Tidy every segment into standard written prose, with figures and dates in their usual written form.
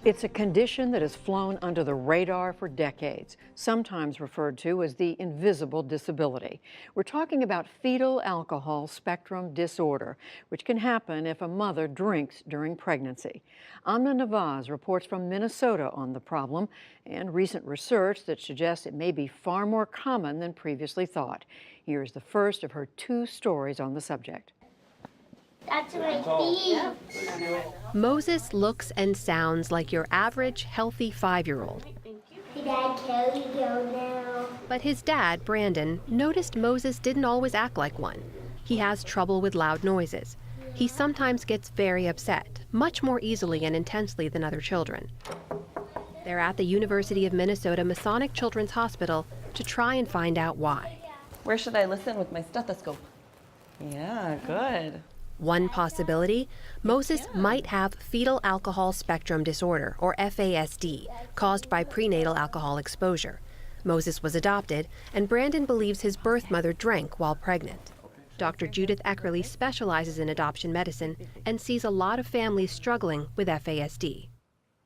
It's a condition that has flown under the radar for decades, sometimes referred to as the invisible disability. We're talking about fetal alcohol spectrum disorder, which can happen if a mother drinks during pregnancy. Amna Nawaz reports from Minnesota on the problem and recent research that suggests it may be far more common than previously thought. Here's the first of her 2 stories on the subject. That's my feet. Moses looks and sounds like your average, healthy 5-year-old. Hey, Dad, can we go now? But his dad, Brandon, noticed Moses didn't always act like one. He has trouble with loud noises. He sometimes gets very upset, much more easily and intensely than other children. They're at the University of Minnesota Masonic Children's Hospital to try and find out why. Where should I listen with my stethoscope? Yeah, good. One possibility, Moses might have fetal alcohol spectrum disorder, or FASD, caused by prenatal alcohol exposure. Moses was adopted, and Brandon believes his birth mother drank while pregnant. Dr. Judith Eckerly specializes in adoption medicine and sees a lot of families struggling with FASD.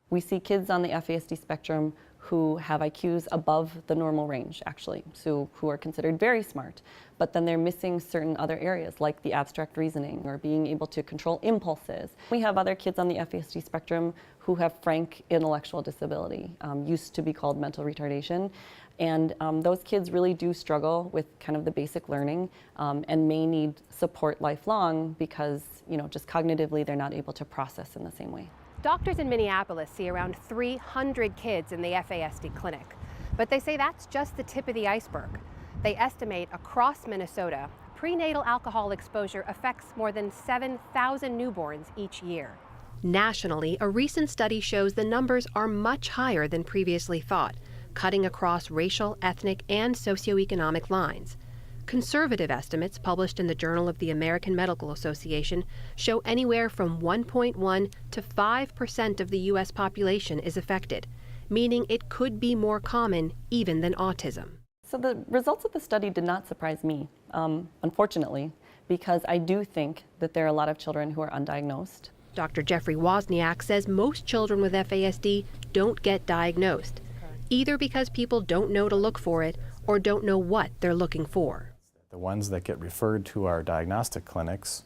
We see kids on the FASD spectrum who have IQs above the normal range, actually, so who are considered very smart, but then they're missing certain other areas like the abstract reasoning or being able to control impulses. We have other kids on the FASD spectrum who have frank intellectual disability, used to be called mental retardation, and those kids really do struggle with kind of the basic learning and may need support lifelong because, just cognitively they're not able to process in the same way. Doctors in Minneapolis see around 300 kids in the FASD clinic, but they say that's just the tip of the iceberg. They estimate across Minnesota, prenatal alcohol exposure affects more than 7,000 newborns each year. Nationally, a recent study shows the numbers are much higher than previously thought, cutting across racial, ethnic, and socioeconomic lines. Conservative estimates published in the Journal of the American Medical Association show anywhere from 1.1 to 5% of the U.S. population is affected, meaning it could be more common even than autism. So the results of the study did not surprise me, unfortunately, because I do think that there are a lot of children who are undiagnosed. Dr. Jeffrey Wozniak says most children with FASD don't get diagnosed, either because people don't know to look for it or don't know what they're looking for. The ones that get referred to our diagnostic clinics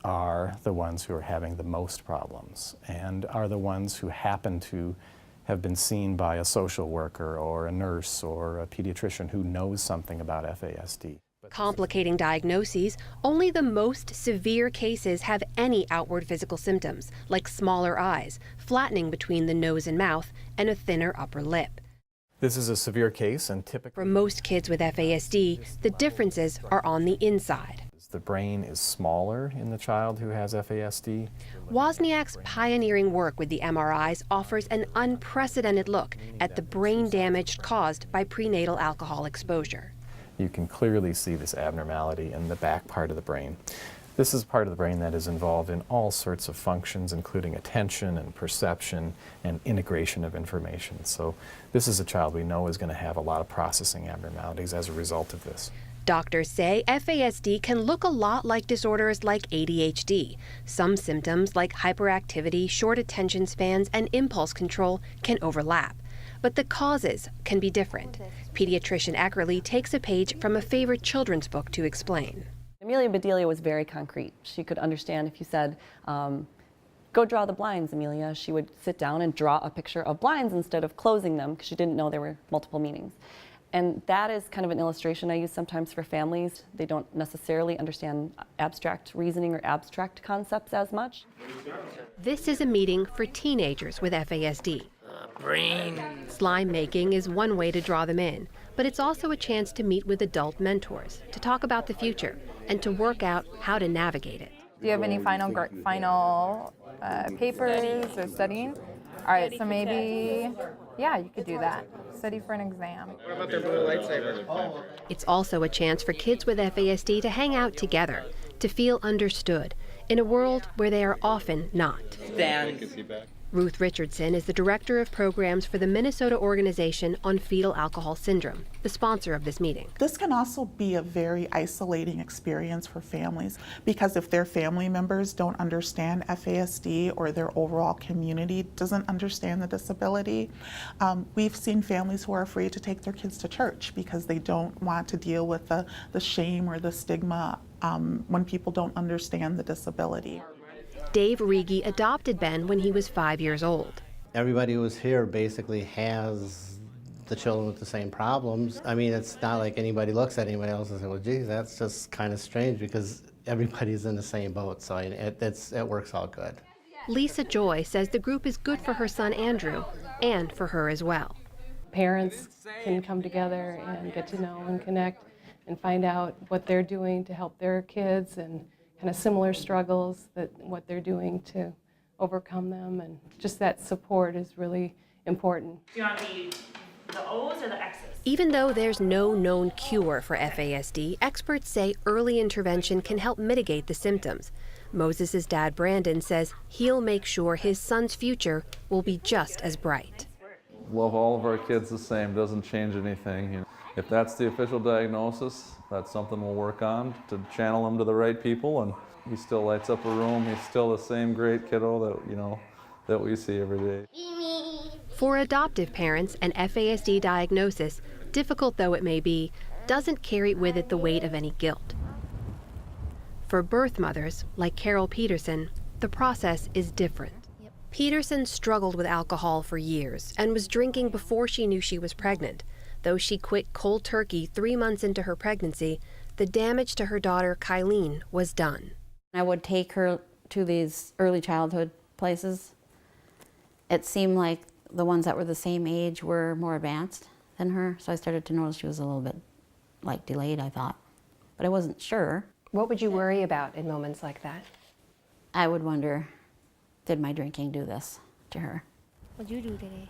are the ones who are having the most problems and are the ones who happen to have been seen by a social worker or a nurse or a pediatrician who knows something about FASD. Complicating diagnoses, only the most severe cases have any outward physical symptoms, like smaller eyes, flattening between the nose and mouth, and a thinner upper lip. This is a severe case, and typically For most kids with FASD, the differences are on the inside. the brain is smaller in the child who has FASD. Wozniak's pioneering work with the MRIs offers an unprecedented look at the brain damage caused by prenatal alcohol exposure. You can clearly see this abnormality in the back part of the brain. This is part of the brain that is involved in all sorts of functions, including attention and perception and integration of information. So this is a child we know is going to have a lot of processing abnormalities as a result of this. Doctors say FASD can look a lot like disorders like ADHD. Some symptoms like hyperactivity, short attention spans, and impulse control can overlap. But the causes can be different. Pediatrician Eckerly takes a page from a favorite children's book to explain. Amelia Bedelia was very concrete. She could understand if you said, go draw the blinds, Amelia. She would sit down and draw a picture of blinds instead of closing them because she didn't know there were multiple meanings. And that is kind of an illustration I use sometimes for families. They don't necessarily understand abstract reasoning or abstract concepts as much. This is a meeting for teenagers with FASD. Slime making is one way to draw them in, but it's also a chance to meet with adult mentors, to talk about the future, and to work out how to navigate it. Do you have any final papers or studying? All right, so maybe, yeah, you could do that. Study for an exam. What about their blue lightsaber? It's also a chance for kids with FASD to hang out together, to feel understood, in a world where they are often not. Stand Ruth Richardson is the director of programs for the Minnesota Organization on Fetal Alcohol Syndrome, the sponsor of this meeting. This can also be a very isolating experience for families because if their family members don't understand FASD or their overall community doesn't understand the disability, we've seen families who are afraid to take their kids to church because they don't want to deal with the shame or the stigma when people don't understand the disability. Dave Rigi adopted Ben when he was 5 years old. Everybody who's here basically has the children with the same problems. I mean, it's not like anybody looks at anybody else and says, well, geez, that's just kind of strange because everybody's in the same boat, so it works all good. Lisa Joy says the group is good for her son Andrew and for her as well. Parents can come together and get to know and connect and find out what they're doing to help their kids and kind of similar struggles, that what they're doing to overcome them, and just that support is really important. Do you want the O's or the X's? Even though there's no known cure for FASD, experts say early intervention can help mitigate the symptoms. Moses' dad, Brandon, says he'll make sure his son's future will be just as bright. Love all of our kids the same, doesn't change anything. You know, if that's the official diagnosis, that's something we'll work on to channel him to the right people, and he still lights up a room. He's still the same great kiddo that we see every day. For adoptive parents, an FASD diagnosis, difficult though it may be, doesn't carry with it the weight of any guilt. For birth mothers, like Carol Peterson, the process is different. Peterson struggled with alcohol for years and was drinking before she knew she was pregnant. Though she quit cold turkey 3 months into her pregnancy, the damage to her daughter, Kylene, was done. I would take her to these early childhood places. It seemed like the ones that were the same age were more advanced than her, so I started to notice she was a little bit, delayed, I thought. But I wasn't sure. What would you worry about in moments like that? I would wonder, did my drinking do this to her? What'd you do today?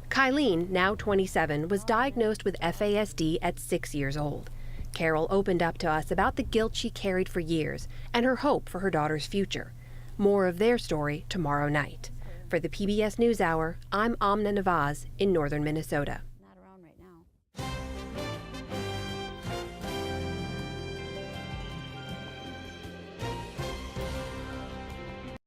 Kylene, now 27, was diagnosed with FASD at 6 years old. Carol opened up to us about the guilt she carried for years and her hope for her daughter's future. More of their story tomorrow night. For the PBS NewsHour, I'm Amna Nawaz in northern Minnesota.